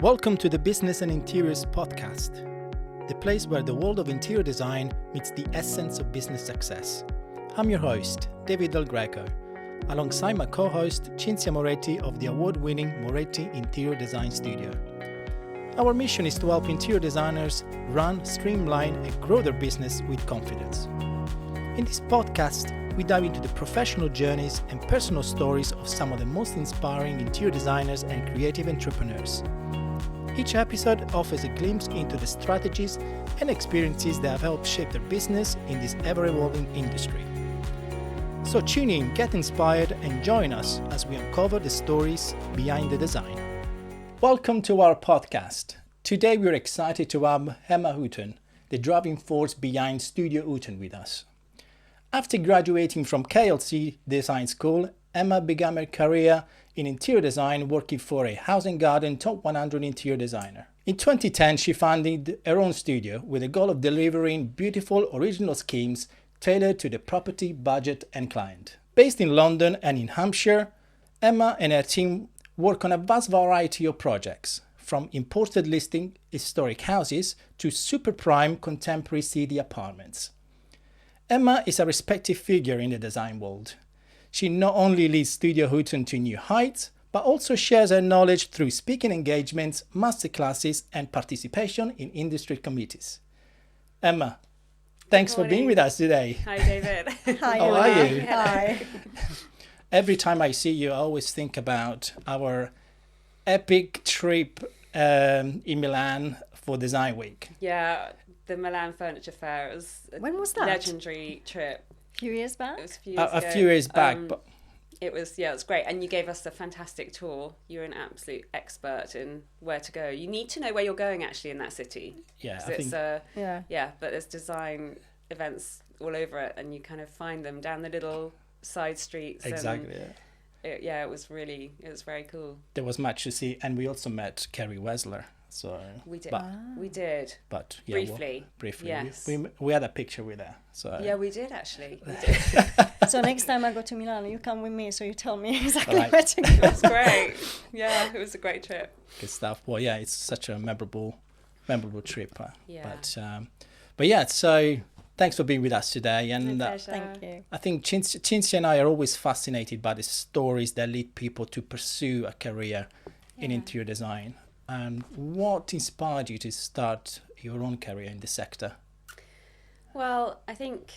Welcome to the Business and Interiors podcast, the place where the world of interior design meets the essence of business success. I'm your host, David Del Greco, alongside my co-host, Cinzia Moretti of the award-winning Moretti Interior Design Studio. Our mission is to help interior designers run, streamline, and grow their business with confidence. In this podcast, we dive into the professional journeys and personal stories of some of the most inspiring interior designers and creative entrepreneurs. Each episode offers a glimpse into the strategies and experiences that have helped shape their business in this ever-evolving industry. So tune in, get inspired, and join us as we uncover the stories behind the design. Welcome to our podcast. Today we're excited to have Emma Hooton, the driving force behind Studio Hooton, with us. After graduating from KLC Design School, Emma began her career in interior design working for a House & Garden top 100 interior designer. In 2010, she founded her own studio with the goal of delivering beautiful original schemes tailored to the property, budget and client. Based in London and in Hampshire, Emma and her team work on a vast variety of projects, from imported listing historic houses to super prime contemporary city apartments. Emma is a respected figure in the design world. She not only leads Studio Hooton to new heights, but also shares her knowledge through speaking engagements, masterclasses, and participation in industry committees. Emma, thanks for being with us today. Hi, David. Hi, how are you? Hi. Every time I see you, I always think about our epic trip in Milan for Design Week. Yeah, the Milan Furniture Fair. It was When was that? legendary trip. A few years back? It was a few years back. But it was great. And you gave us a fantastic tour. You're an absolute expert in where to go. You need to know where you're going actually in that city. yeah, I It's, think but there's design events all over it and you kind of find them down the little side streets. exactly. It was very cool. There was much to see, and we also met Kerry Wessler. So We did. But, We did. but yeah, Briefly. briefly. Yes. We had a picture with her. So Yeah, we did actually. We did. So next time I go to Milan, you come with me, so you tell me exactly Right. where to go. It was great. Yeah, it was a great trip. good stuff. Well, yeah, it's such a memorable trip. Yeah. But yeah, so thanks for being with us today. And My pleasure. Thank you. I think Cinzia and I are always fascinated by the stories that lead people to pursue a career in Yeah. interior design. And what inspired you to start your own career in the sector? Well, I think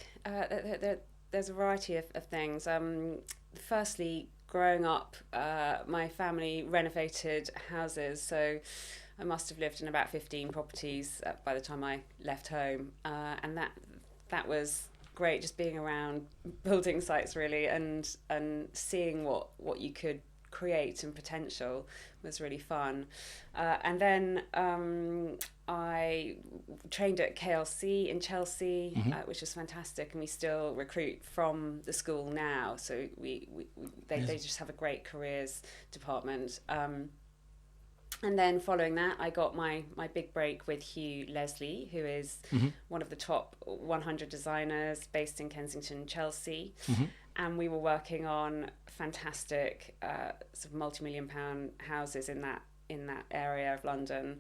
there's a variety of things. Firstly, growing up, my family renovated houses, so I must have lived in about 15 properties by the time I left home, and that was great, just being around building sites really, and seeing what you could create and potential was really fun. And then I trained at KLC in Chelsea, which was fantastic, and we still recruit from the school now, so they just have a great careers department. And then following that, I got my big break with Hugh Leslie, who is one of the top 100 designers based in Kensington, Chelsea. And we were working on fantastic sort of multi-million-pound houses in that area of London.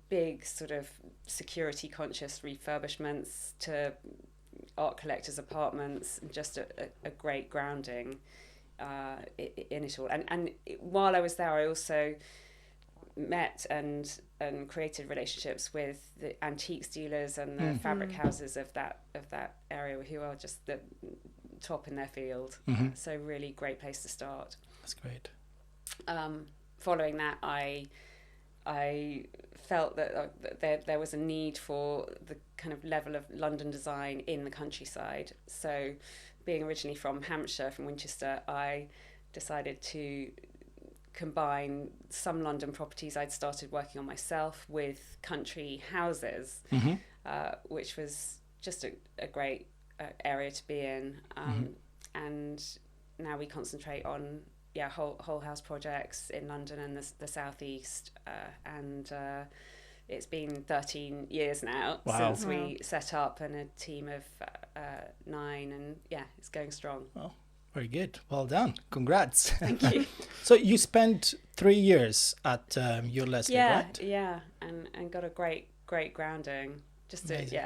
Big sort of security-conscious refurbishments to art collectors' apartments, and just a great grounding in it all. And while I was there, I also met and created relationships with the antiques dealers and the fabric houses of that area, who are just the top in their field. So really great place to start. That's great. Following that, I felt that there was a need for the kind of level of London design in the countryside. So being originally from Hampshire, from Winchester, I decided to combine some London properties I'd started working on myself with country houses, which was just a great area to be in. And now we concentrate on whole house projects in London and the southeast, and it's been 13 years now since we set up, and a team of 9, and it's going strong. Oh, Very good. Well done. Congrats. Thank you. So you spent 3 years at ULSG, right? Yeah, and got a great grounding. Amazing.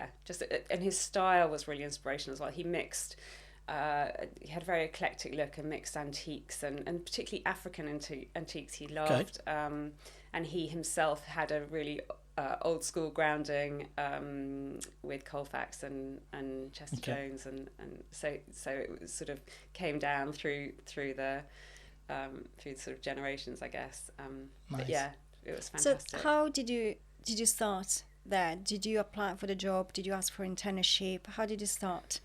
And his style was really inspirational as well. He mixed, he had a very eclectic look and mixed antiques and particularly African antiques he loved. Okay. And he himself had a really old school grounding with Colfax and Chester Jones, and so it sort of came down through the sort of generations, I guess. Nice. But yeah, it was fantastic. So how did you start there? Did you apply for the job? Did you ask for internship? How did you start?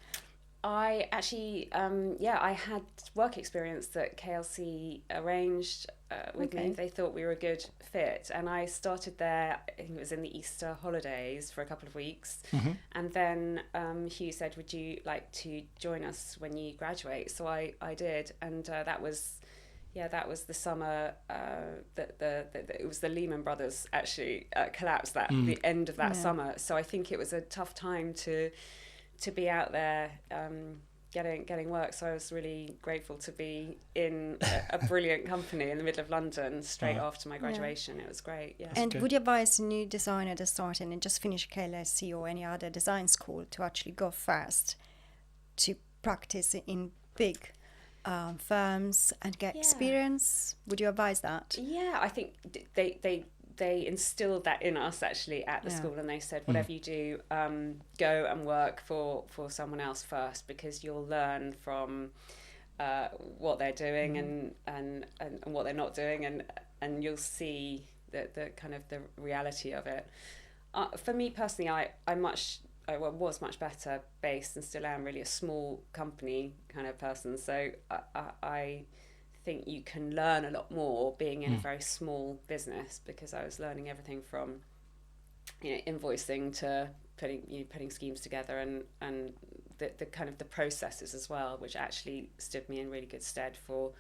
I actually, I had work experience that KLC arranged with me. They thought we were a good fit, and I started there. I think it was in the Easter holidays for a couple of weeks, and then Hugh said, "Would you like to join us when you graduate?" So I did, and that was the summer that it was the Lehman Brothers actually collapsed the end of that summer. So I think it was a tough time to be out there getting work. So I was really grateful to be in a brilliant company in the middle of London straight after my graduation. It was great. Yeah. And would you advise a new designer to start and just finish KLC or any other design school to actually go first to practice in big firms and get experience? Would you advise that? Yeah, I think they instilled that in us actually at the school, and they said, whatever you do, go and work for someone else first, because you'll learn from what they're doing and what they're not doing, and you'll see the kind of the reality of it. For me personally, I was much better based, and still am, really a small company kind of person. So I think you can learn a lot more being in a very small business, because I was learning everything from invoicing to putting schemes together, and the kind of the processes as well, which actually stood me in really good stead for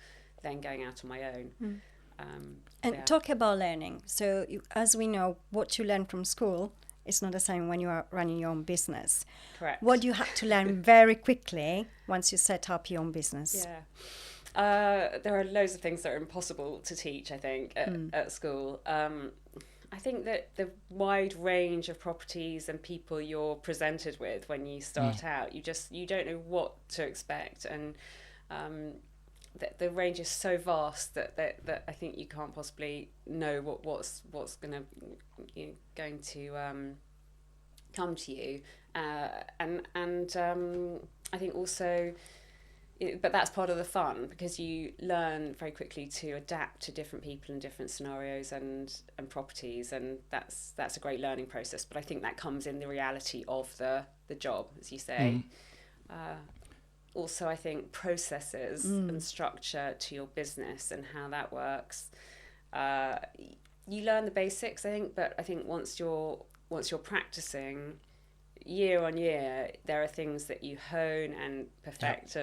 then going out on my own. Talk about learning. So as we know, what you learn from school is not the same when you are running your own business. Correct. What you had to learn very quickly once you set up your own business? Yeah. There are loads of things that are impossible to teach, I think, at school. I think that the wide range of properties and people you're presented with when you start out, you don't know what to expect, and the range is so vast that I think you can't possibly know what's going to come to you, and I think also. But that's part of the fun, because you learn very quickly to adapt to different people and different scenarios and properties, and that's a great learning process. But I think that comes in the reality of the job, as you say. Also, I think processes and structure to your business and how that works. You learn the basics, I think, but I think once you're practicing year on year, there are things that you hone and perfect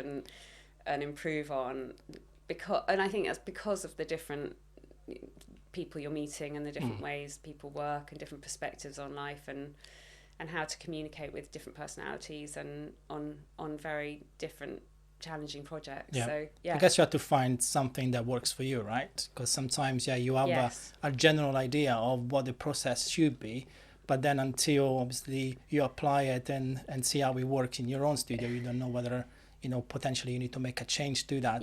and improve on, and I think that's because of the different people you're meeting and the different ways people work and different perspectives on life, and how to communicate with different personalities and on very different challenging projects. So I guess you have to find something that works for you, right? Because sometimes you have a general idea of what the process should be, but then until obviously you apply it and see how it works in your own studio, you don't know whether potentially you need to make a change to that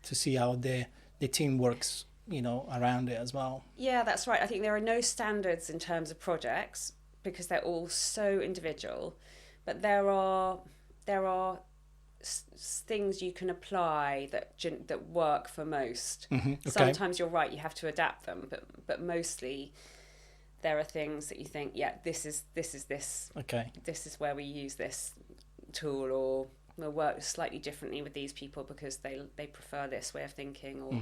to see how the team works around it as well. Yeah, that's right. I think there are no standards in terms of projects, because they're all so individual, but there are things you can apply that work for most. Sometimes you're right, you have to adapt them, but mostly there are things that you think, this is where we use this tool, or we'll work slightly differently with these people because they prefer this way of thinking, or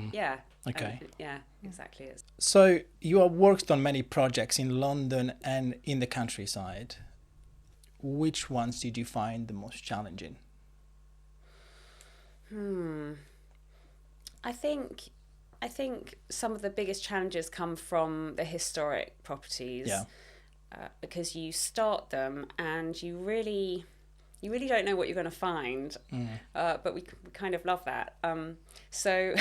exactly. So you have worked on many projects in London and in the countryside. Which ones did you find the most challenging? I think some of the biggest challenges come from the historic properties, because you start them and you really you really don't know what you're going to find, but we kind of love that. So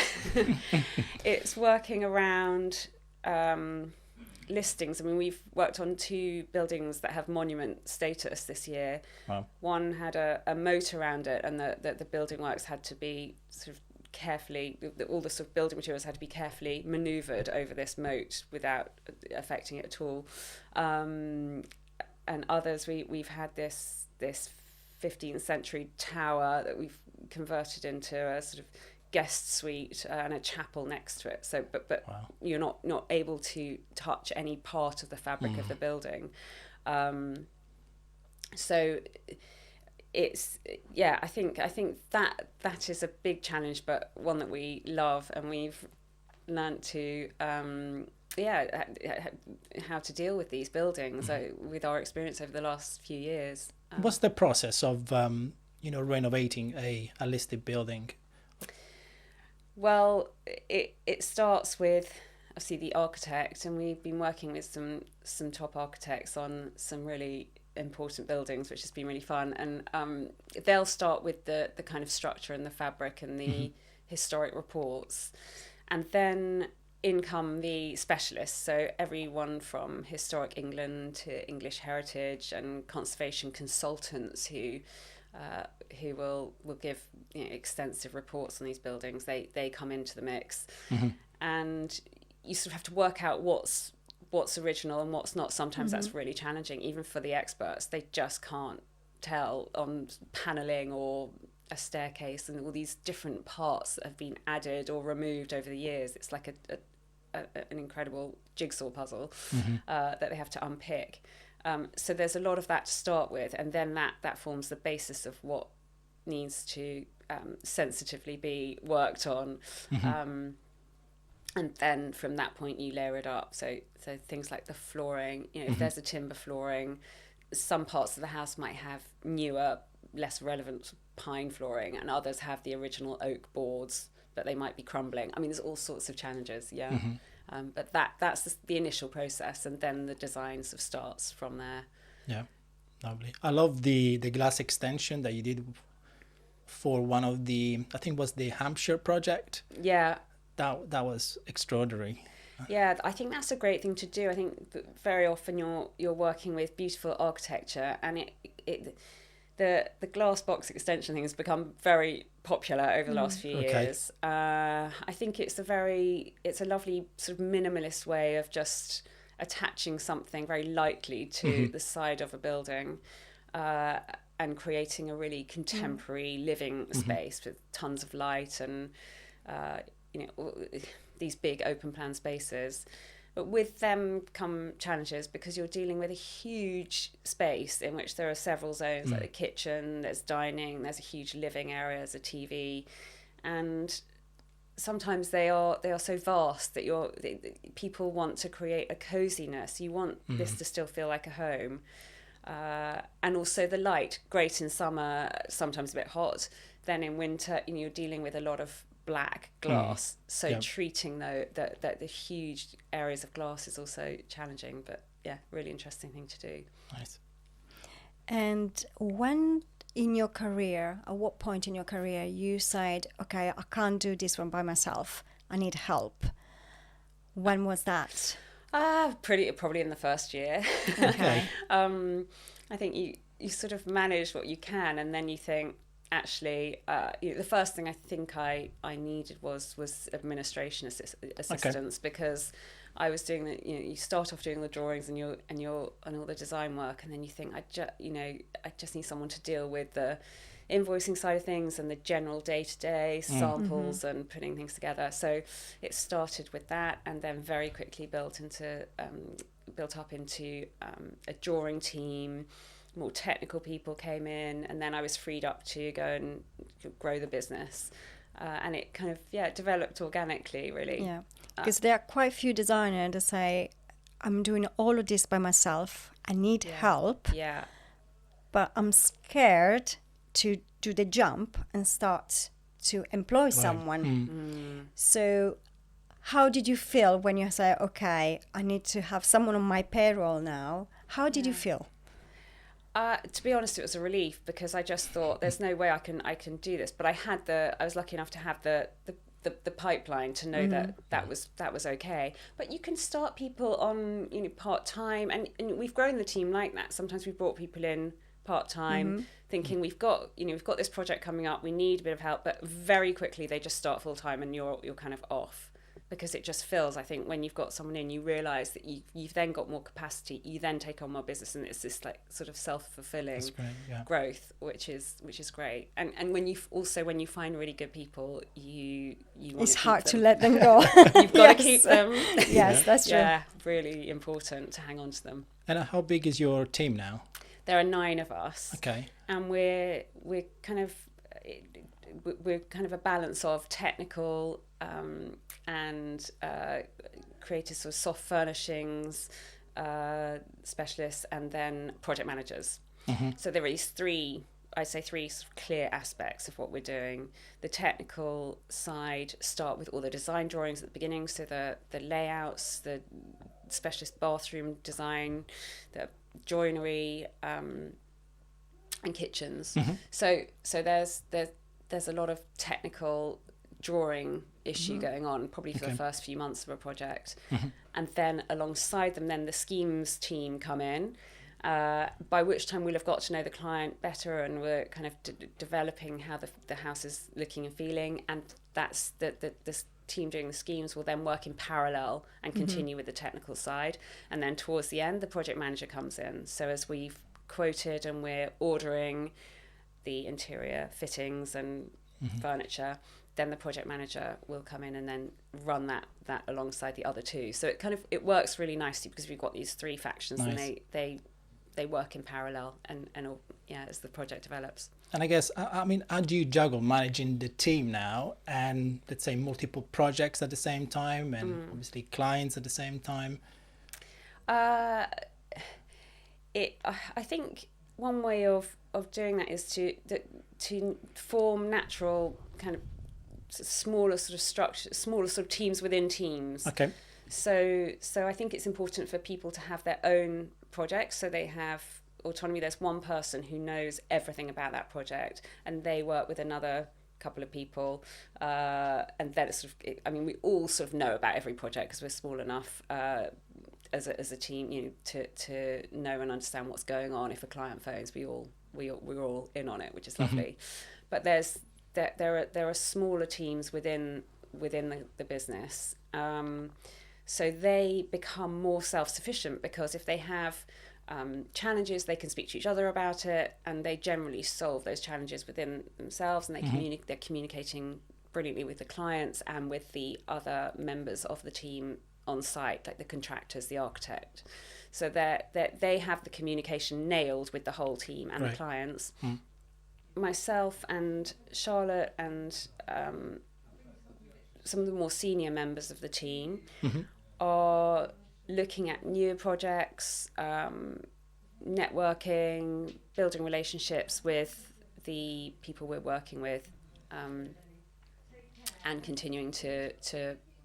it's working around listings. I mean, we've worked on 2 buildings that have monument status this year. Wow. One had a moat around it, and the building works had to be sort of carefully, all the sort of building materials had to be carefully manoeuvred over this moat without affecting it at all. And others, we've had this 15th century tower that we've converted into a sort of guest suite and a chapel next to it. So, but wow. You're not able to touch any part of the fabric of the building. So it's, yeah, I think that is a big challenge, but one that we love, and we've learnt to how to deal with these buildings with our experience over the last few years. What's the process of renovating a listed building? Well, it starts with obviously the architect, and we've been working with some top architects on some really important buildings, which has been really fun. And they'll start with the kind of structure and the fabric and the historic reports, and then in come the specialists. So everyone from Historic England to English Heritage and conservation consultants who will give extensive reports on these buildings. They come into the mix, and you sort of have to work out what's original and what's not. Sometimes that's really challenging, even for the experts. They just can't tell on paneling or a staircase and all these different parts that have been added or removed over the years. It's like an incredible jigsaw puzzle that they have to unpick. So there's a lot of that to start with, and then that forms the basis of what needs to sensitively be worked on. And then from that point you layer it up. So things like the flooring, if there's a timber flooring, some parts of the house might have newer, less relevant pine flooring, and others have the original oak boards, but they might be crumbling. I mean, there's all sorts of challenges, but that's the initial process, and then the design sort of starts from there. Yeah, lovely. I love the glass extension that you did for one of the, I think it was the Hampshire project. Yeah. That was extraordinary. Yeah, I think that's a great thing to do. I think that very often you're working with beautiful architecture, and the glass box extension thing has become very popular over the last few years. I think it's a lovely sort of minimalist way of just attaching something very lightly to the side of a building, and creating a really contemporary living space with tons of light and these big open plan spaces. But with them come challenges, because you're dealing with a huge space in which there are several zones, like the kitchen, there's dining, there's a huge living area, there's a TV, and sometimes they are so vast that people want to create a coziness. You want this to still feel like a home, and also the light, great in summer, sometimes a bit hot. Then in winter, you're dealing with a lot of black glass, treating the huge areas of glass is also challenging, but really interesting thing to do. Nice. And when in your career, at what point in your career you said, okay, I can't do this one by myself, I need help? When was that? Probably in the first year. Okay. I think you sort of manage what you can, and then you think, actually, the first thing I think I needed was administration assistance, because I was doing you start off doing the drawings and all the design work, and then you think I just need someone to deal with the invoicing side of things and the general day-to-day samples and putting things together. So it started with that, and then very quickly built up into a drawing team. More technical people came in, and then I was freed up to go and grow the business, and it kind of developed organically, really. Yeah, because there are quite a few designers that say, I'm doing all of this by myself, I need help, but I'm scared to do the jump and start to employ someone. So how did you feel when you say, okay, I need to have someone on my payroll now? How did you feel? To be honest, it was a relief, because I just thought there's no way I can do this. But I was lucky enough to have the pipeline to know that was okay. But you can start people on part time, and we've grown the team like that. Sometimes we've brought people in part time, thinking we've got this project coming up, we need a bit of help, but very quickly they just start full time, and you're kind of off. Because it just feels, I think, when you've got someone in, you realise that you've then got more capacity, you then take on more business, and it's this like sort of self-fulfilling growth, which is great. And when you find really good people, you it's hard to let them go. You've got to keep them. Yes, that's true. Yeah, really important to hang on to them. And how big is your team now? There are 9 of us. Okay. And we're kind of a balance of technical and creative sort of soft furnishings specialists, and then project managers. So there are these three sort of clear aspects of what we're doing. The technical side start with all the design drawings at the beginning, so the layouts, the specialist bathroom design, the joinery, and kitchens. So there's a lot of technical drawing issue going on, probably for the first few months of a project. And then alongside them, then the schemes team come in, by which time we'll have got to know the client better, and we're kind of developing how the house is looking and feeling. And that's the team doing the schemes will then work in parallel and continue with the technical side. And then towards the end, the project manager comes in. So as we've quoted and we're ordering the interior fittings and furniture, then the project manager will come in and then run that alongside the other two. So it works really nicely, because we've got these 3 factions. Nice. And they work in parallel and as the project develops. And I guess, I mean, how do you juggle managing the team now and, let's say, multiple projects at the same time, and obviously clients at the same time? I think one way of doing that is to form natural kind of smaller sort of structure, smaller sort of teams within teams. Okay. So I think it's important for people to have their own projects, so they have autonomy. There's one person who knows everything about that project, and they work with another couple of people, and then it's we all sort of know about every project, because we're small enough as a team, to know and understand what's going on. If a client phones, we're all in on it, which is lovely. But there are smaller teams within the business, so they become more self-sufficient, because if they have challenges, they can speak to each other about it, and they generally solve those challenges within themselves, and they're communicating brilliantly with the clients and with the other members of the team on site, like the contractors, the architect. So they have the communication nailed with the whole team and the clients. Myself and Charlotte and some of the more senior members of the team are looking at newer projects, networking, building relationships with the people we're working with, and continuing to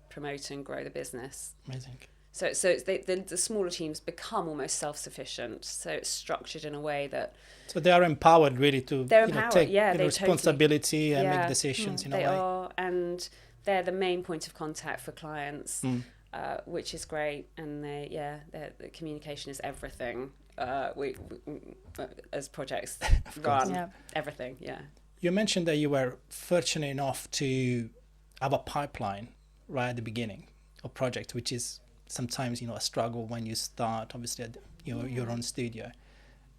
promote and grow the business. Amazing. So the smaller teams become almost self-sufficient. So it's structured in a way that... So they are empowered really to take responsibility and make decisions in a way. They are, and they're the main point of contact for clients, which is great. And the communication is everything. We as projects run, everything, You mentioned that you were fortunate enough to have a pipeline right at the beginning of project, which is sometimes a struggle when you start obviously at your own studio.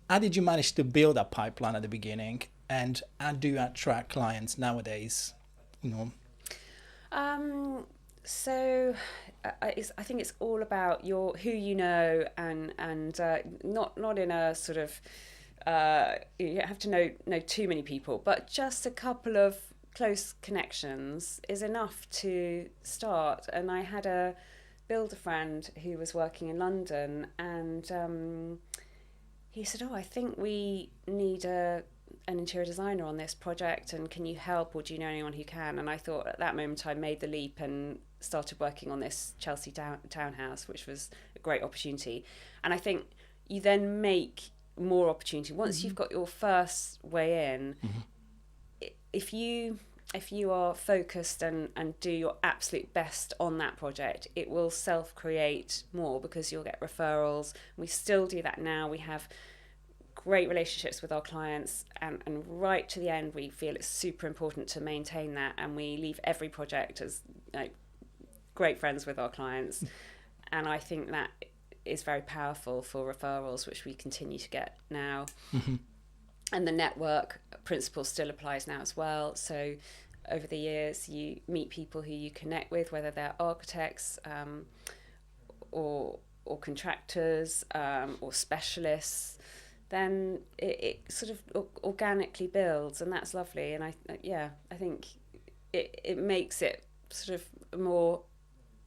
How did you manage to build a pipeline at the beginning, and how do you attract clients nowadays? So I think it's all about who you know, and not in a sort of you don't have to know too many people, but just a couple of close connections is enough to start. And I had a builder friend who was working in London, and he said, I think we need an interior designer on this project, and can you help, or do you know anyone who can? And I thought at that moment I made the leap and started working on this Chelsea townhouse, which was a great opportunity. And I think you then make more opportunity. Once you've got your first way in, if you are focused and do your absolute best on that project, it will self-create more because you'll get referrals. We still do that now. We have great relationships with our clients, and right to the end we feel it's super important to maintain that, and we leave every project as like great friends with our clients. And I think that is very powerful for referrals, which we continue to get now. And the network principle still applies now as well. So over the years you meet people who you connect with, whether they're architects or contractors or specialists, then it sort of organically builds, and that's lovely. And I think it makes it sort of a more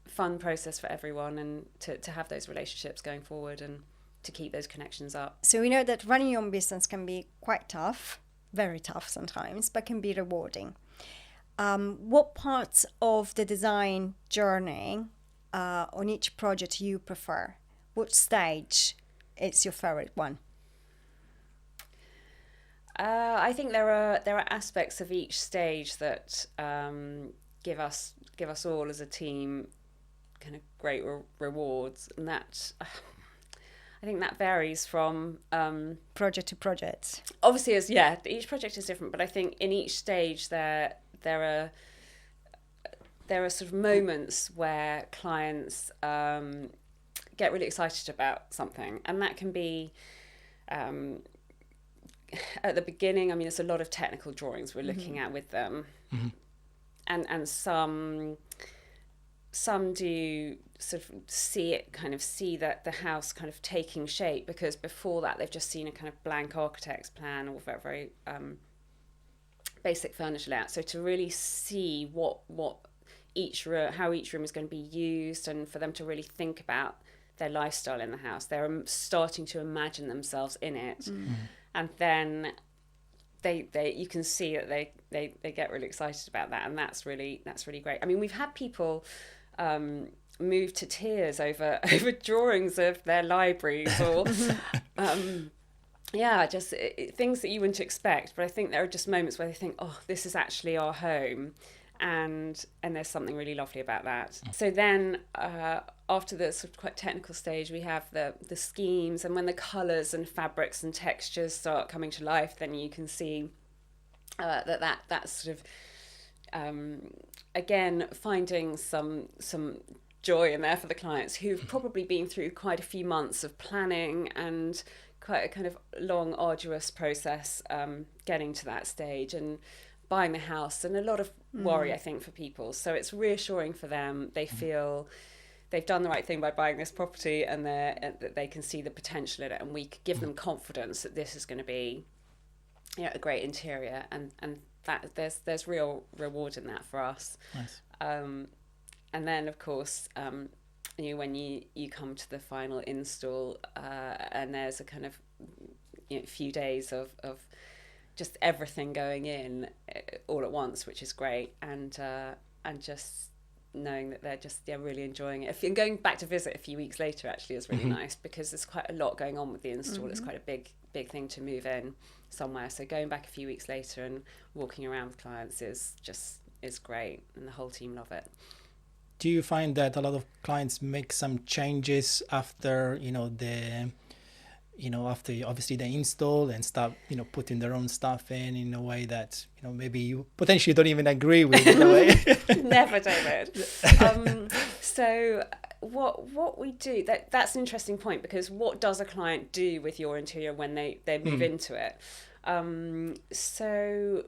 fun process for everyone, and to have those relationships going forward and to keep those connections up. So we know that running your own business can be quite tough, very tough sometimes, but can be rewarding. What parts of the design journey on each project you prefer? Which stage is your favorite one? I think there are aspects of each stage that give us all as a team kind of great rewards, and that I think that varies from project to project. Obviously, each project is different, but I think in each stage there are sort of moments where clients get really excited about something, and that can be at the beginning. I mean, there's a lot of technical drawings we're looking at with them, and some do sort of see that the house kind of taking shape, because before that they've just seen a kind of blank architect's plan or very, very basic furniture layout. So to really see how each room is going to be used, and for them to really think about their lifestyle in the house, they're starting to imagine themselves in it. And then you can see that they get really excited about that, and that's really great. I mean, we've had people move to tears over drawings of their libraries or just things that you wouldn't expect. But I think there are just moments where they think, oh, this is actually our home, and there's something really lovely about that. So then after the sort of quite technical stage, we have the schemes, and when the colours and fabrics and textures start coming to life, then you can see that's sort of again finding some joy in there for the clients who've probably been through quite a few months of planning and quite a kind of long, arduous process getting to that stage and buying the house, and a lot of worry, I think, for people. So it's reassuring for them. They feel they've done the right thing by buying this property, and that they can see the potential in it, and we give them confidence that this is going to be, a great interior, and that there's real reward in that for us. Nice. And then of course when you come to the final install, and there's a kind of few days of just everything going in all at once, which is great, and just knowing that they're just really enjoying it. If you're going back to visit a few weeks later, actually is really nice, because there's quite a lot going on with the install. It's quite a big thing to move in somewhere, so going back a few weeks later and walking around with clients is great, and the whole team love it. Do you find that a lot of clients make some changes after after obviously they install and start putting their own stuff in a way that maybe you potentially don't even agree with in a way? Never, David. So what we do, that's an interesting point, because what does a client do with your interior when they move into it? So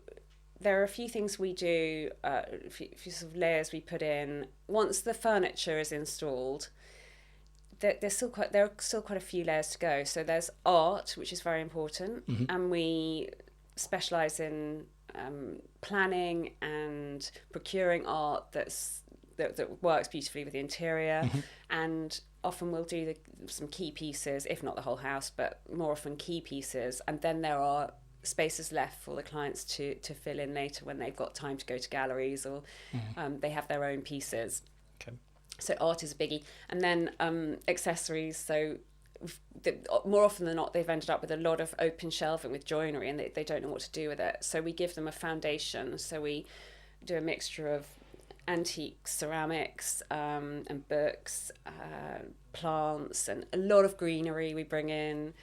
there are a few things we do, a few sort of layers we put in. Once the furniture is installed, there are still quite a few layers to go. So there's art, which is very important, and we specialise in planning and procuring art that works beautifully with the interior, and often we'll do some key pieces, if not the whole house, but more often key pieces, and then there are spaces left for the clients to fill in later when they've got time to go to galleries or they have their own pieces. Okay. So art is a biggie. And then accessories, so more often than not, they've ended up with a lot of open shelving with joinery, and they don't know what to do with it. So we give them a foundation. So we do a mixture of antique ceramics and books, plants, and a lot of greenery we bring in,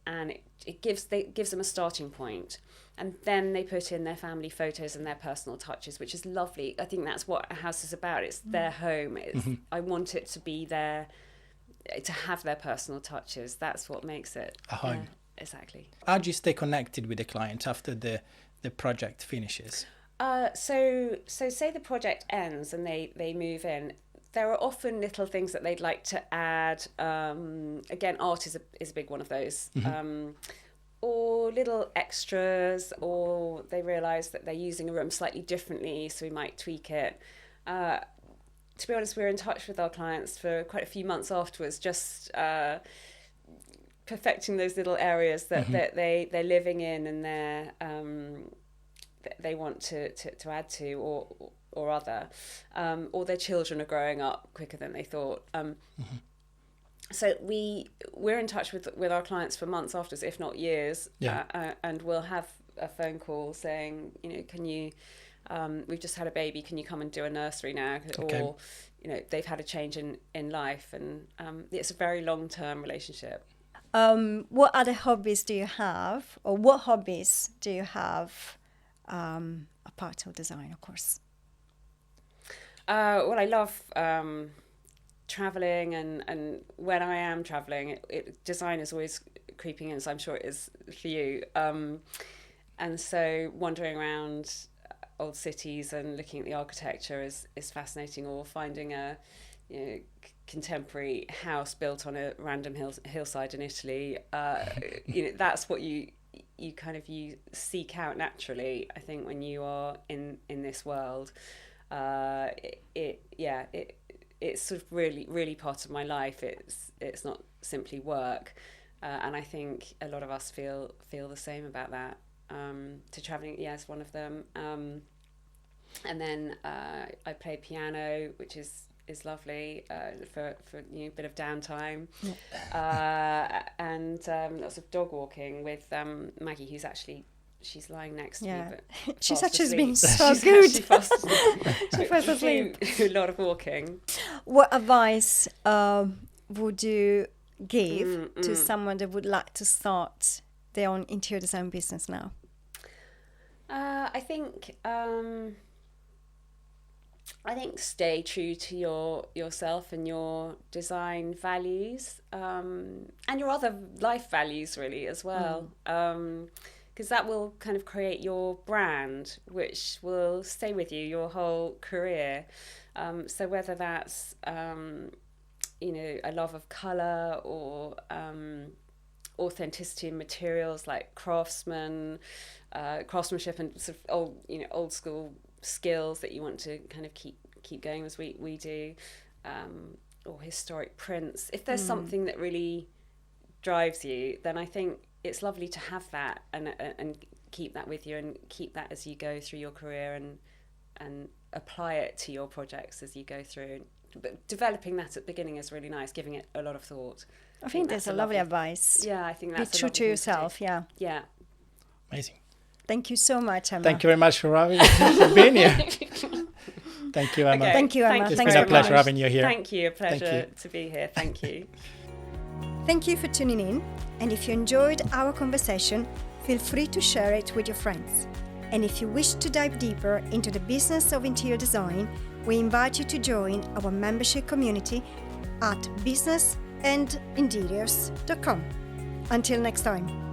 and it gives them a starting point. And then they put in their family photos and their personal touches, which is lovely. I think that's what a house is about. It's their home. I want it to be there, to have their personal touches. That's what makes it a home. Exactly. How do you stay connected with the client after the project finishes? So say the project ends and they move in. There are often little things that they'd like to add. Again, art is a big one of those. Or little extras, or they realise that they're using a room slightly differently, so we might tweak it. To be honest, we're in touch with our clients for quite a few months afterwards, just perfecting those little areas that they're living in and they want to add to or other, or their children are growing up quicker than they thought. So we're in touch with our clients for months afterwards, if not years, and we'll have a phone call saying, can you, we've just had a baby, can you come and do a nursery now? Okay. Or, they've had a change in life, and it's a very long-term relationship. What other hobbies do you have, or what hobbies do you have apart from design, of course? Well, I love traveling, and when I am traveling, design is always creeping in, so I'm sure it is for you. And so wandering around old cities and looking at the architecture is fascinating, or finding a contemporary house built on a random hillside in Italy. That's what you seek out naturally, I think, when you are in this world. It's sort of really part of my life. It's not simply work, and I think a lot of us feel the same about that. To traveling, is one of them. And then I play piano, which is lovely for a bit of downtime. And lots of dog walking with Maggie, who's actually. She's lying next to me, but she's actually been so she's good. She fast asleep. A lot of walking. What advice would you give to someone that would like to start their own interior design business now? I think stay true to yourself and your design values, and your other life values really as well. Because that will kind of create your brand, which will stay with you your whole career. So whether that's, a love of colour, or authenticity in materials like craftsmanship and sort of old school skills that you want to kind of keep going as we do, or historic prints. If there's something that really drives you, then I think it's lovely to have that and keep that with you, and keep that as you go through your career, and apply it to your projects as you go through. But developing that at the beginning is really nice, giving it a lot of thought. I think that's a lovely advice. Yeah, I think that's be true to yourself. Yeah. Amazing. Thank you so much, Emma. Thank you very much for being here. Thank you, Emma. Okay. Thank you, Emma. It's been a pleasure having you here. Thank you. A pleasure to be here. Thank you. Thank you for tuning in, and if you enjoyed our conversation, feel free to share it with your friends. And if you wish to dive deeper into the business of interior design, we invite you to join our membership community at businessandinteriors.com. Until next time.